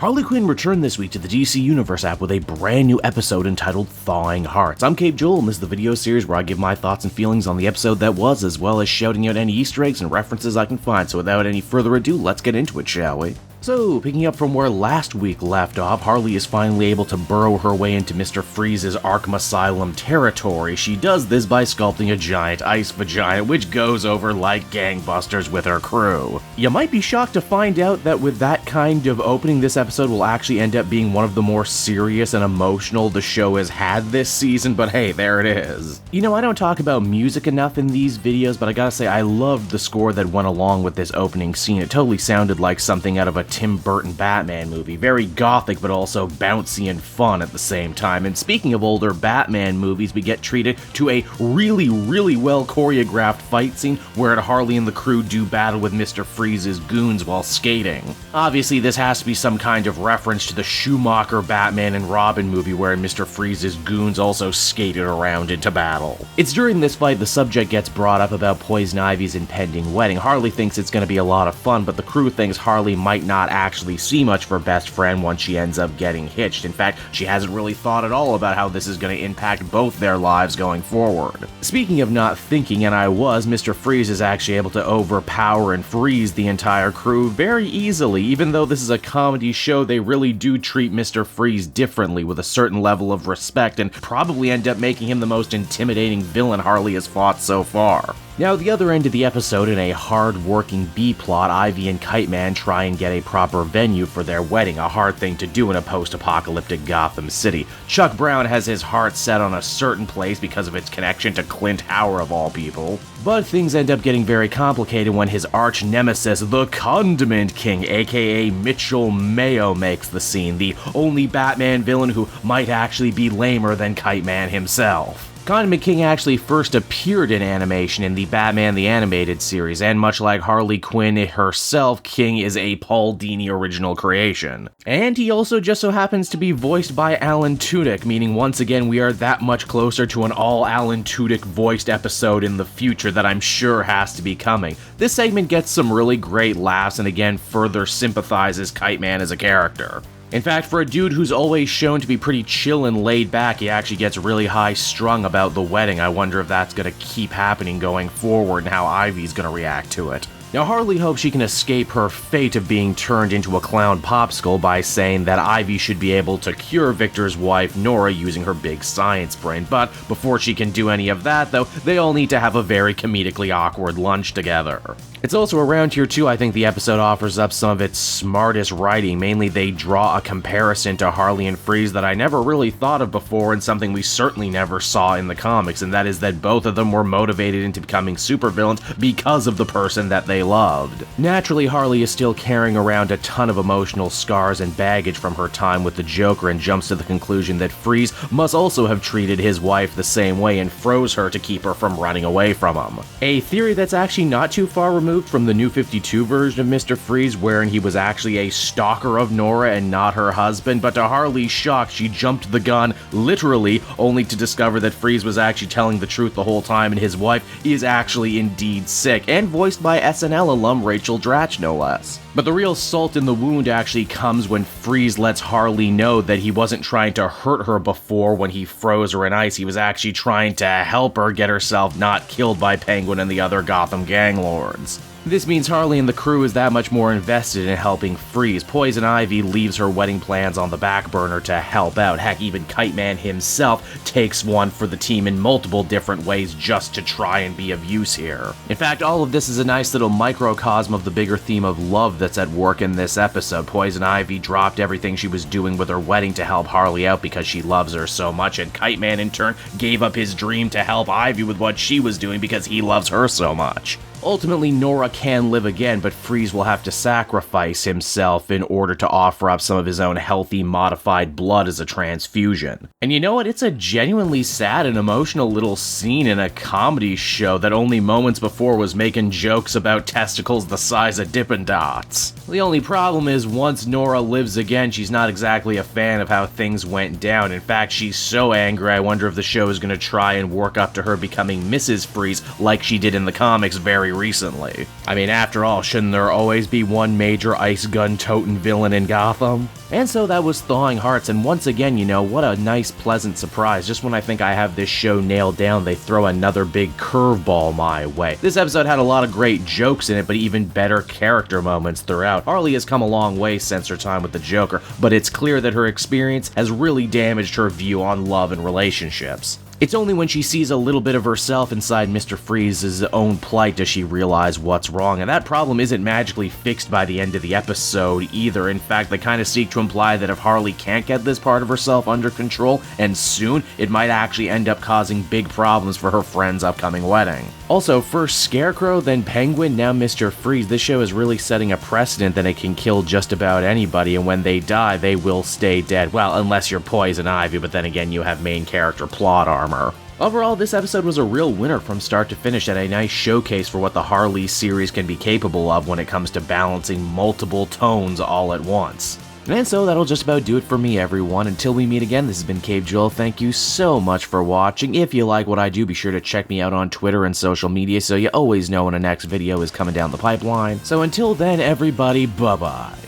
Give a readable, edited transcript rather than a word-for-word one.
Harley Quinn returned this week to the DC Universe app with a brand new episode entitled Thawing Hearts. I'm Cape Joel, and this is the video series where I give my thoughts and feelings on the episode that was, as well as shouting out any Easter eggs and references I can find. So without any further ado, let's get into it, shall we? So, picking up from where last week left off, Harley is finally able to burrow her way into Mr.Freeze's Arkham Asylum territory. She does this by sculpting a giant ice vagina, which goes over like gangbusters with her crew. You might be shocked to find out that with that kind of opening, this episode will actually end up being one of the more serious and emotional the show has had this season, but hey, there it is. You know, I don't talk about music enough in these videos, but I gotta say, I loved the score that went along with this opening scene. It totally sounded like something out of a Tim Burton Batman movie. Very gothic, but also bouncy and fun at the same time. And speaking of older Batman movies, we get treated to a really well choreographed fight scene where Harley and the crew do battle with Mr. Freeze's goons while skating. Obviously, this has to be some kind of reference to the Schumacher Batman and Robin movie where Mr. Freeze's goons also skated around into battle. It's during this fight the subject gets brought up about Poison Ivy's impending wedding. Harley thinks it's going to be a lot of fun, but the crew thinks Harley might not actually see much of her best friend once she ends up getting hitched. In fact, she hasn't really thought at all about how this is going to impact both their lives going forward. Speaking of not thinking, and I was, Mr. Freeze is actually able to overpower and freeze the entire crew very easily. Even though this is a comedy show, they really do treat Mr. Freeze differently with a certain level of respect and probably end up making him the most intimidating villain Harley has fought so far. Now, at the other end of the episode, in a hard-working B-plot, Ivy and Kite Man try and get a proper venue for their wedding, a hard thing to do in a post-apocalyptic Gotham City. Chuck Brown has his heart set on a certain place because of its connection to Clint Howard of all people. But things end up getting very complicated when his arch-nemesis, the Condiment King, aka Mitchell Mayo, makes the scene, the only Batman villain who might actually be lamer than Kite Man himself. Condiment King actually first appeared in animation in the Batman the Animated series, and much like Harley Quinn herself, King is a Paul Dini original creation. And he also just so happens to be voiced by Alan Tudyk, meaning once again we are that much closer to an all Alan Tudyk voiced episode in the future that I'm sure has to be coming. This segment gets some really great laughs and again further sympathizes Kite Man as a character. In fact, for a dude who's always shown to be pretty chill and laid back, he actually gets really high-strung about the wedding. I wonder if that's gonna keep happening going forward and how Ivy's gonna react to it. Now, Harley hopes she can escape her fate of being turned into a clown popsicle by saying that Ivy should be able to cure Victor's wife, Nora, using her big science brain. But before she can do any of that, though, they all need to have a very comedically awkward lunch together. It's also around here, too, I think the episode offers up some of its smartest writing. Mainly, they draw a comparison to Harley and Freeze that I never really thought of before and something we certainly never saw in the comics, and that is that both of them were motivated into becoming supervillains because of the person that they loved. Naturally, Harley is still carrying around a ton of emotional scars and baggage from her time with the Joker and jumps to the conclusion that Freeze must also have treated his wife the same way and froze her to keep her from running away from him. A theory that's actually not too far removed from the New 52 version of Mr. Freeze, wherein he was actually a stalker of Nora and not her husband, but to Harley's shock, she jumped the gun, literally, only to discover that Freeze was actually telling the truth the whole time and his wife is actually indeed sick, and voiced by SNL alum Rachel Dratch, no less. But the real salt in the wound actually comes when Freeze lets Harley know that he wasn't trying to hurt her before when he froze her in ice, he was actually trying to help her get herself not killed by Penguin and the other Gotham gang lords. This means Harley and the crew is that much more invested in helping Freeze. Poison Ivy leaves her wedding plans on the back burner to help out. Heck, even Kite Man himself takes one for the team in multiple different ways just to try and be of use here. In fact, all of this is a nice little microcosm of the bigger theme of love that's at work in this episode. Poison Ivy dropped everything she was doing with her wedding to help Harley out because she loves her so much, and Kite Man in turn gave up his dream to help Ivy with what she was doing because he loves her so much. Ultimately, Nora can live again, but Freeze will have to sacrifice himself in order to offer up some of his own healthy, modified blood as a transfusion. And you know what? It's a genuinely sad and emotional little scene in a comedy show that only moments before was making jokes about testicles the size of Dippin' Dots. The only problem is, once Nora lives again, she's not exactly a fan of how things went down. In fact, she's so angry, I wonder if the show is going to try and work up to her becoming Mrs. Freeze like she did in the comics very very recently. I mean, after all, shouldn't there always be one major ice gun toting villain in Gotham? And so that was Thawing Hearts, and once again, you know, what a nice pleasant surprise. Just when I think I have this show nailed down, they throw another big curveball my way. This episode had a lot of great jokes in it, but even better character moments throughout. Harley has come a long way since her time with the Joker, but it's clear that her experience has really damaged her view on love and relationships. It's only when she sees a little bit of herself inside Mr. Freeze's own plight does she realize what's wrong, and that problem isn't magically fixed by the end of the episode either. In fact, they kind of seek to imply that if Harley can't get this part of herself under control, and soon, it might actually end up causing big problems for her friend's upcoming wedding. Also, first Scarecrow, then Penguin, now Mr. Freeze. This show is really setting a precedent that it can kill just about anybody, and when they die, they will stay dead. Well, unless you're Poison Ivy, but then again, you have main character plot armor. Overall, this episode was a real winner from start to finish and a nice showcase for what the Harley series can be capable of when it comes to balancing multiple tones all at once. And so that'll just about do it for me, everyone. Until we meet again, this has been Cave Joel. Thank you so much for watching. If you like what I do, be sure to check me out on Twitter and social media so you always know when a next video is coming down the pipeline. So until then, everybody, bye-bye.